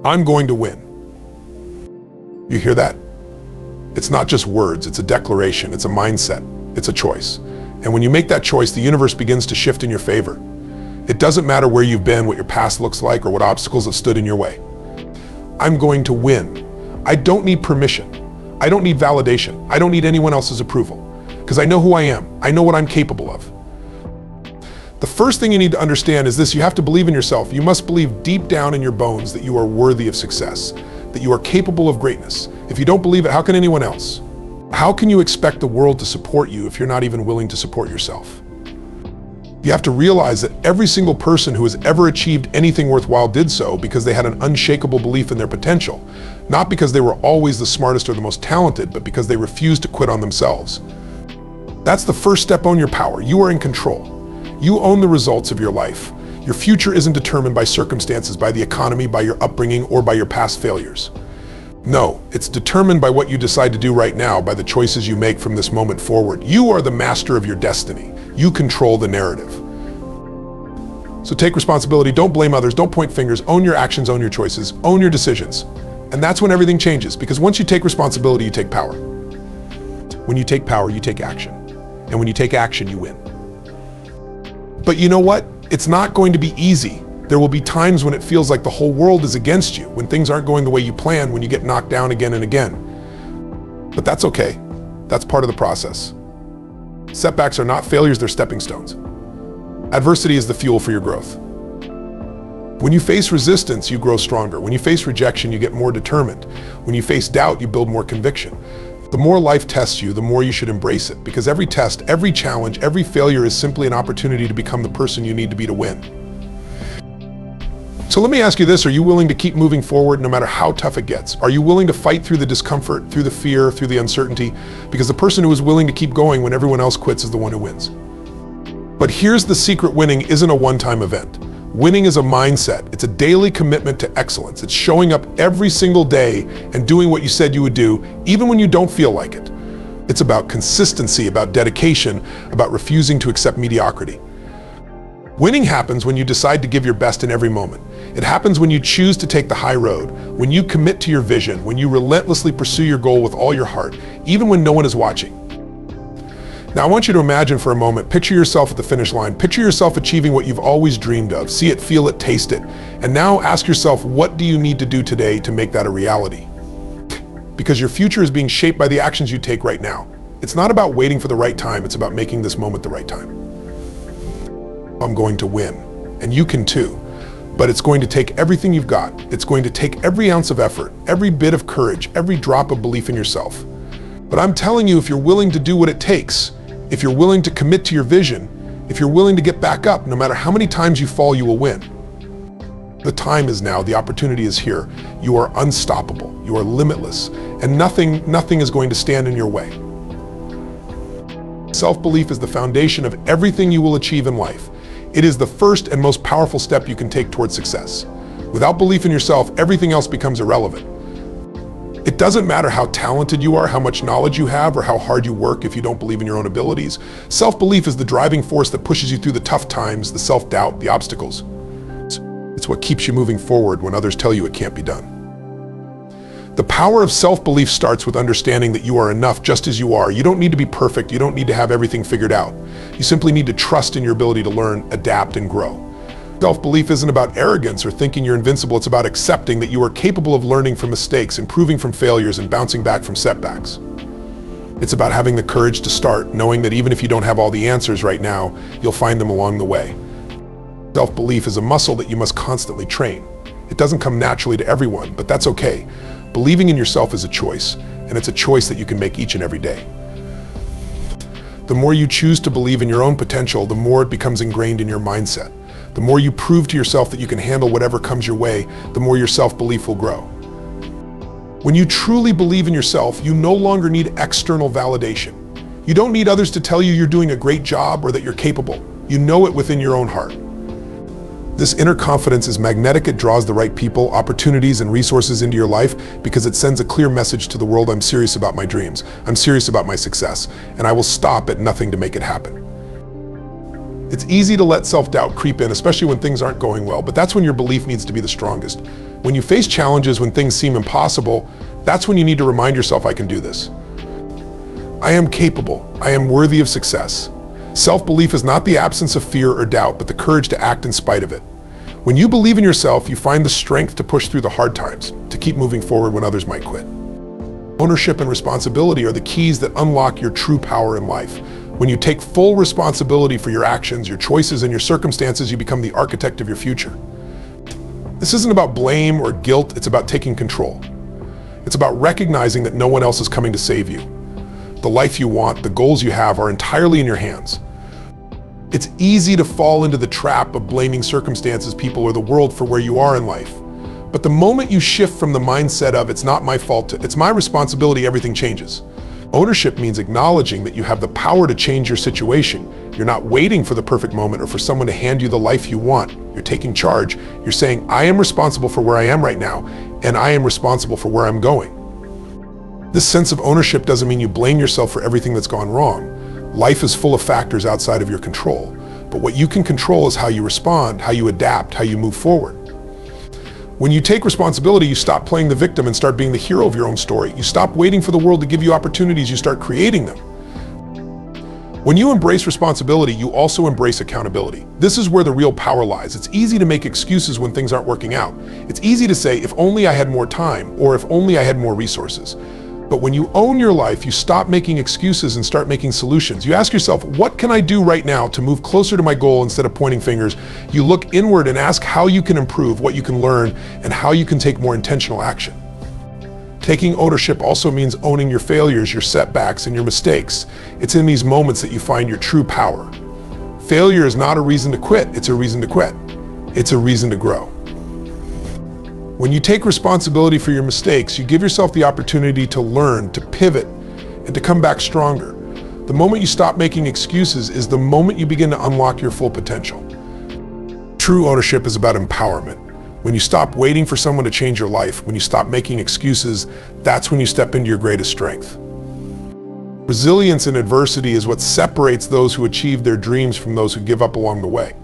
I'm going to win. You hear that? It's not just words, it's a declaration, it's a mindset, it's a choice. And when you make that choice, the universe begins to shift in your favor. It doesn't matter where you've been, what your past looks like, or what obstacles have stood in your way. I'm going to win. I don't need permission. I don't need validation. I don't need anyone else's approval, because I know who I am. I know what I'm capable of. The first thing you need to understand is this: you have to believe in yourself. You must believe deep down in your bones that you are worthy of success, that you are capable of greatness. If you don't believe it, how can anyone else? How can you expect the world to support you if you're not even willing to support yourself? You have to realize that every single person who has ever achieved anything worthwhile did so because they had an unshakable belief in their potential, not because they were always the smartest or the most talented, but because they refused to quit on themselves. That's the first step. Own your power. You are in control. You own the results of your life. Your future isn't determined by circumstances, by the economy, by your upbringing, or by your past failures. No, it's determined by what you decide to do right now, by the choices you make from this moment forward. You are the master of your destiny. You control the narrative. So take responsibility. Don't blame others. Don't point fingers. Own your actions, own your choices, own your decisions. And that's when everything changes, because once you take responsibility, you take power. When you take power, you take action. And when you take action, you win. But you know what? It's not going to be easy. There will be times when it feels like the whole world is against you, when things aren't going the way you planned, when you get knocked down again and again. But that's okay. That's part of the process. Setbacks are not failures, they're stepping stones. Adversity is the fuel for your growth. When you face resistance, you grow stronger. When you face rejection, you get more determined. When you face doubt, you build more conviction. The more life tests you, the more you should embrace it, because every test, every challenge, every failure is simply an opportunity to become the person you need to be to win. So let me ask you this: are you willing to keep moving forward no matter how tough it gets? Are you willing to fight through the discomfort, through the fear, through the uncertainty? Because the person who is willing to keep going when everyone else quits is the one who wins. But here's the secret: winning isn't a one-time event. Winning is a mindset. It's a daily commitment to excellence. It's showing up every single day and doing what you said you would do, even when you don't feel like it. It's about consistency, about dedication, about refusing to accept mediocrity. Winning happens when you decide to give your best in every moment. It happens when you choose to take the high road, when you commit to your vision, when you relentlessly pursue your goal with all your heart, even when no one is watching. Now I want you to imagine for a moment, picture yourself at the finish line. Picture yourself achieving what you've always dreamed of. See it, feel it, taste it. And now ask yourself, what do you need to do today to make that a reality? Because your future is being shaped by the actions you take right now. It's not about waiting for the right time, it's about making this moment the right time. I'm going to win, and you can too. But it's going to take everything you've got. It's going to take every ounce of effort, every bit of courage, every drop of belief in yourself. But I'm telling you, if you're willing to do what it takes, if you're willing to commit to your vision, if you're willing to get back up, no matter how many times you fall, you will win. The time is now, the opportunity is here. You are unstoppable, you are limitless, and nothing is going to stand in your way. Self-belief is the foundation of everything you will achieve in life. It is the first and most powerful step you can take towards success. Without belief in yourself, everything else becomes irrelevant. It doesn't matter how talented you are, how much knowledge you have, or how hard you work if you don't believe in your own abilities. Self-belief is the driving force that pushes you through the tough times, the self-doubt, the obstacles. It's what keeps you moving forward when others tell you it can't be done. The power of self-belief starts with understanding that you are enough just as you are. You don't need to be perfect. You don't need to have everything figured out. You simply need to trust in your ability to learn, adapt, and grow. Self-belief isn't about arrogance or thinking you're invincible. It's about accepting that you are capable of learning from mistakes, improving from failures, and bouncing back from setbacks. It's about having the courage to start, knowing that even if you don't have all the answers right now, you'll find them along the way. Self-belief is a muscle that you must constantly train. It doesn't come naturally to everyone, but that's okay. Believing in yourself is a choice, and it's a choice that you can make each and every day. The more you choose to believe in your own potential, the more it becomes ingrained in your mindset. The more you prove to yourself that you can handle whatever comes your way, the more your self-belief will grow. When you truly believe in yourself, you no longer need external validation. You don't need others to tell you you're doing a great job or that you're capable. You know it within your own heart. This inner confidence is magnetic. It draws the right people, opportunities, and resources into your life because it sends a clear message to the world: I'm serious about my dreams. I'm serious about my success, and I will stop at nothing to make it happen. It's easy to let self-doubt creep in, especially when things aren't going well, but that's when your belief needs to be the strongest. When you face challenges, when things seem impossible, that's when you need to remind yourself, I can do this. I am capable. I am worthy of success. Self-belief is not the absence of fear or doubt, but the courage to act in spite of it. When you believe in yourself, you find the strength to push through the hard times, to keep moving forward when others might quit. Ownership and responsibility are the keys that unlock your true power in life. When you take full responsibility for your actions, your choices, and your circumstances, you become the architect of your future. This isn't about blame or guilt, it's about taking control. It's about recognizing that no one else is coming to save you. The life you want, the goals you have are entirely in your hands. It's easy to fall into the trap of blaming circumstances, people, or the world for where you are in life. But the moment you shift from the mindset of it's not my fault to it's my responsibility, everything changes. Ownership means acknowledging that you have the power to change your situation. You're not waiting for the perfect moment or for someone to hand you the life you want. You're taking charge. You're saying, I am responsible for where I am right now, and I am responsible for where I'm going. This sense of ownership doesn't mean you blame yourself for everything that's gone wrong. Life is full of factors outside of your control. But what you can control is how you respond, how you adapt, how you move forward. When you take responsibility, you stop playing the victim and start being the hero of your own story. You stop waiting for the world to give you opportunities, you start creating them. When you embrace responsibility, you also embrace accountability. This is where the real power lies. It's easy to make excuses when things aren't working out. It's easy to say, if only I had more time, or if only I had more resources. But when you own your life, you stop making excuses and start making solutions. You ask yourself, what can I do right now to move closer to my goal instead of pointing fingers? You look inward and ask how you can improve, what you can learn, and how you can take more intentional action. Taking ownership also means owning your failures, your setbacks, and your mistakes. It's in these moments that you find your true power. Failure is not a reason to quit, it's a reason to quit. It's a reason to grow. When you take responsibility for your mistakes, you give yourself the opportunity to learn, to pivot, and to come back stronger. The moment you stop making excuses is the moment you begin to unlock your full potential. True ownership is about empowerment. When you stop waiting for someone to change your life, when you stop making excuses, that's when you step into your greatest strength. Resilience in adversity is what separates those who achieve their dreams from those who give up along the way.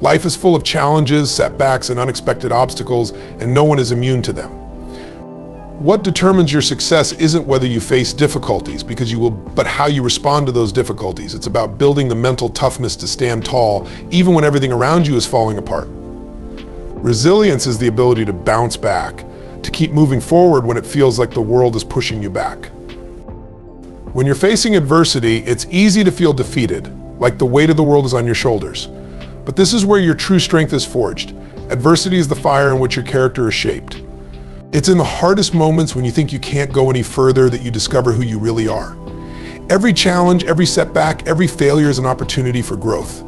Life is full of challenges, setbacks, and unexpected obstacles, and no one is immune to them. What determines your success isn't whether you face difficulties, but how you respond to those difficulties. It's about building the mental toughness to stand tall, even when everything around you is falling apart. Resilience is the ability to bounce back, to keep moving forward when it feels like the world is pushing you back. When you're facing adversity, it's easy to feel defeated, like the weight of the world is on your shoulders. But this is where your true strength is forged. Adversity is the fire in which your character is shaped. It's in the hardest moments when you think you can't go any further that you discover who you really are. Every challenge, every setback, every failure is an opportunity for growth.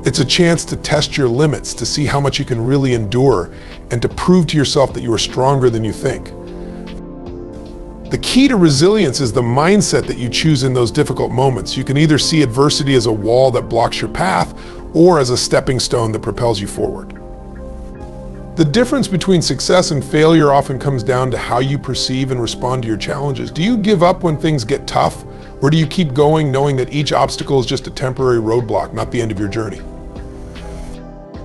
It's a chance to test your limits, to see how much you can really endure, and to prove to yourself that you are stronger than you think. The key to resilience is the mindset that you choose in those difficult moments. You can either see adversity as a wall that blocks your path, or as a stepping stone that propels you forward. The difference between success and failure often comes down to how you perceive and respond to your challenges. Do you give up when things get tough, or do you keep going knowing that each obstacle is just a temporary roadblock, not the end of your journey?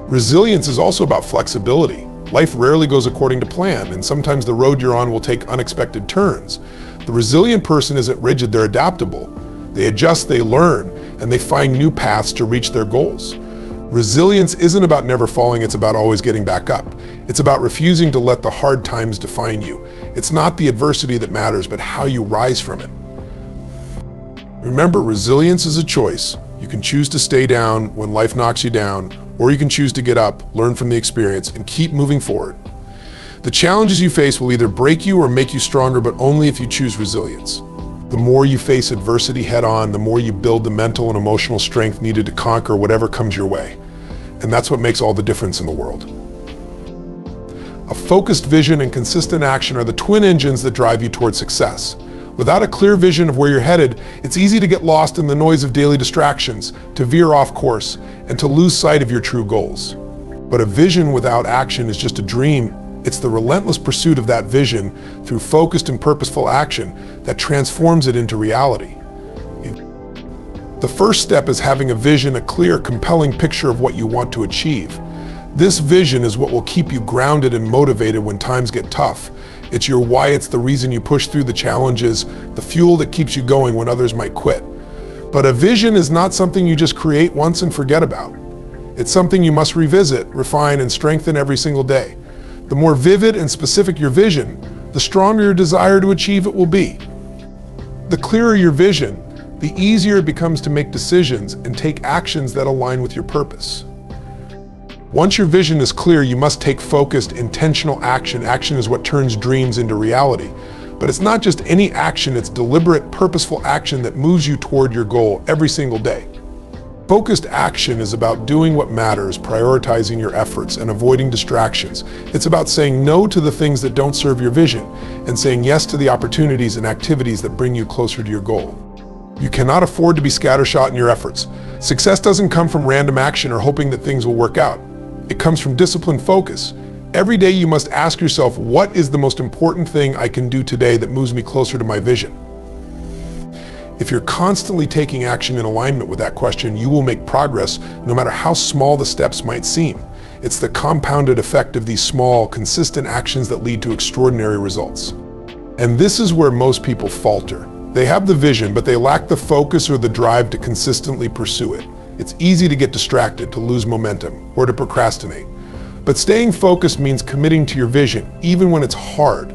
Resilience is also about flexibility. Life rarely goes according to plan, and sometimes the road you're on will take unexpected turns. The resilient person isn't rigid, they're adaptable. They adjust, they learn, and they find new paths to reach their goals. Resilience isn't about never falling, it's about always getting back up. It's about refusing to let the hard times define you. It's not the adversity that matters, but how you rise from it. Remember, resilience is a choice. You can choose to stay down when life knocks you down, or you can choose to get up, learn from the experience, and keep moving forward. The challenges you face will either break you or make you stronger, but only if you choose resilience. The more you face adversity head on, the more you build the mental and emotional strength needed to conquer whatever comes your way. And that's what makes all the difference in the world. A focused vision and consistent action are the twin engines that drive you towards success. Without a clear vision of where you're headed, it's easy to get lost in the noise of daily distractions, to veer off course, and to lose sight of your true goals. But a vision without action is just a dream. It's the relentless pursuit of that vision through focused and purposeful action that transforms it into reality. The first step is having a vision, a clear, compelling picture of what you want to achieve. This vision is what will keep you grounded and motivated when times get tough. It's your why, it's the reason you push through the challenges, the fuel that keeps you going when others might quit. But a vision is not something you just create once and forget about. It's something you must revisit, refine, and strengthen every single day. The more vivid and specific your vision, the stronger your desire to achieve it will be. The clearer your vision, the easier it becomes to make decisions and take actions that align with your purpose. Once your vision is clear, you must take focused, intentional action. Action is what turns dreams into reality. But it's not just any action, it's deliberate, purposeful action that moves you toward your goal every single day. Focused action is about doing what matters, prioritizing your efforts, and avoiding distractions. It's about saying no to the things that don't serve your vision and saying yes to the opportunities and activities that bring you closer to your goal. You cannot afford to be scattershot in your efforts. Success doesn't come from random action or hoping that things will work out. It comes from disciplined focus. Every day you must ask yourself, what is the most important thing I can do today that moves me closer to my vision? If you're constantly taking action in alignment with that question, you will make progress no matter how small the steps might seem. It's the compounded effect of these small, consistent actions that lead to extraordinary results. And this is where most people falter. They have the vision, but they lack the focus or the drive to consistently pursue it. It's easy to get distracted, to lose momentum, or to procrastinate. But staying focused means committing to your vision, even when it's hard.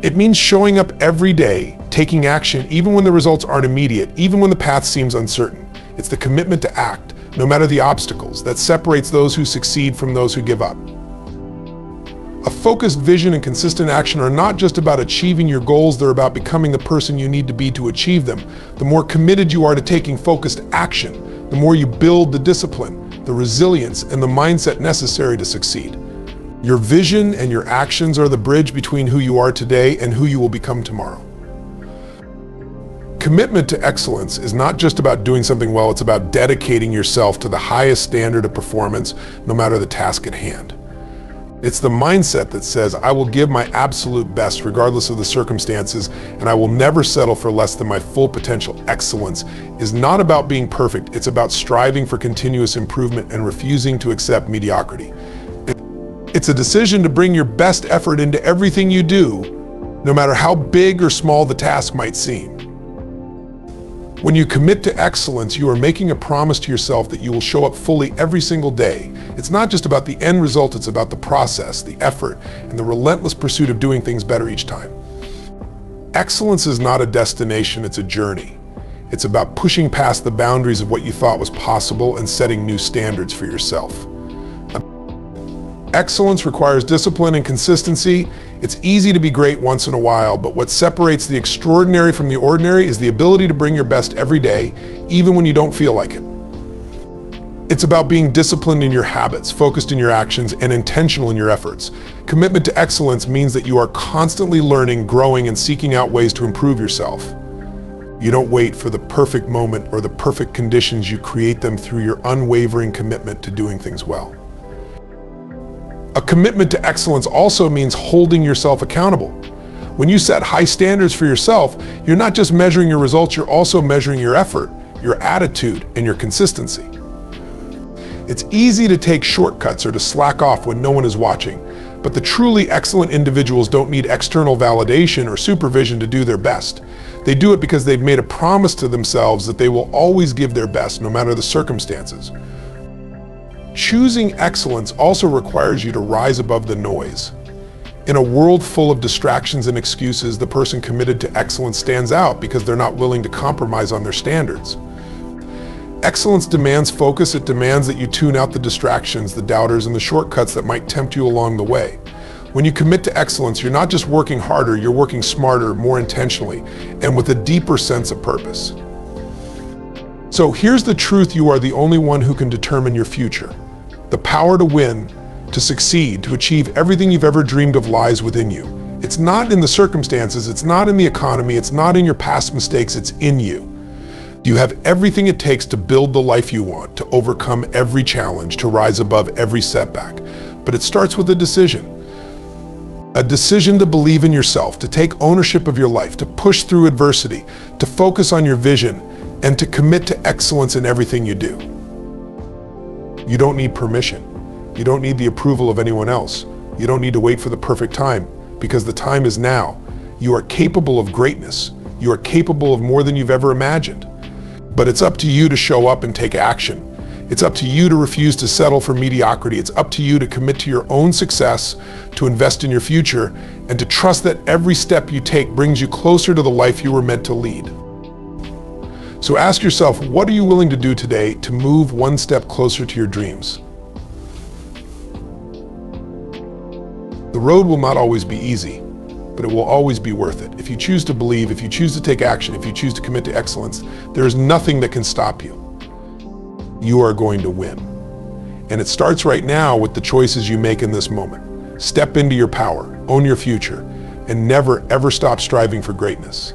It means showing up every day, taking action, even when the results aren't immediate, even when the path seems uncertain. It's the commitment to act, no matter the obstacles, that separates those who succeed from those who give up. A focused vision and consistent action are not just about achieving your goals, they're about becoming the person you need to be to achieve them. The more committed you are to taking focused action, the more you build the discipline, the resilience, and the mindset necessary to succeed. Your vision and your actions are the bridge between who you are today and who you will become tomorrow. Commitment to excellence is not just about doing something well, it's about dedicating yourself to the highest standard of performance, no matter the task at hand. It's the mindset that says, I will give my absolute best regardless of the circumstances, and I will never settle for less than my full potential. Excellence is not about being perfect, it's about striving for continuous improvement and refusing to accept mediocrity. It's a decision to bring your best effort into everything you do, no matter how big or small the task might seem. When you commit to excellence, you are making a promise to yourself that you will show up fully every single day. It's not just about the end result, it's about the process, the effort, and the relentless pursuit of doing things better each time. Excellence is not a destination, it's a journey. It's about pushing past the boundaries of what you thought was possible and setting new standards for yourself. Excellence requires discipline and consistency. It's easy to be great once in a while, but what separates the extraordinary from the ordinary is the ability to bring your best every day, even when you don't feel like it. It's about being disciplined in your habits, focused in your actions, and intentional in your efforts. Commitment to excellence means that you are constantly learning, growing, and seeking out ways to improve yourself. You don't wait for the perfect moment or the perfect conditions, you create them through your unwavering commitment to doing things well. A commitment to excellence also means holding yourself accountable. When you set high standards for yourself, you're not just measuring your results, you're also measuring your effort, your attitude, and your consistency. It's easy to take shortcuts or to slack off when no one is watching, but the truly excellent individuals don't need external validation or supervision to do their best. They do it because they've made a promise to themselves that they will always give their best, no matter the circumstances. Choosing excellence also requires you to rise above the noise. In a world full of distractions and excuses, the person committed to excellence stands out because they're not willing to compromise on their standards. Excellence demands focus. It demands that you tune out the distractions, the doubters, and the shortcuts that might tempt you along the way. When you commit to excellence, you're not just working harder, you're working smarter, more intentionally, and with a deeper sense of purpose. So here's the truth: you are the only one who can determine your future. The power to win, to succeed, to achieve everything you've ever dreamed of lies within you. It's not in the circumstances, it's not in the economy, it's not in your past mistakes, it's in you. You have everything it takes to build the life you want, to overcome every challenge, to rise above every setback. But it starts with a decision. A decision to believe in yourself, to take ownership of your life, to push through adversity, to focus on your vision, and to commit to excellence in everything you do. You don't need permission. You don't need the approval of anyone else. You don't need to wait for the perfect time, because the time is now. You are capable of greatness. You are capable of more than you've ever imagined. But it's up to you to show up and take action. It's up to you to refuse to settle for mediocrity. It's up to you to commit to your own success, to invest in your future, and to trust that every step you take brings you closer to the life you were meant to lead. So ask yourself, what are you willing to do today to move one step closer to your dreams? The road will not always be easy, but it will always be worth it. If you choose to believe, if you choose to take action, if you choose to commit to excellence, there is nothing that can stop you. You are going to win. And it starts right now with the choices you make in this moment. Step into your power, own your future, and never ever stop striving for greatness.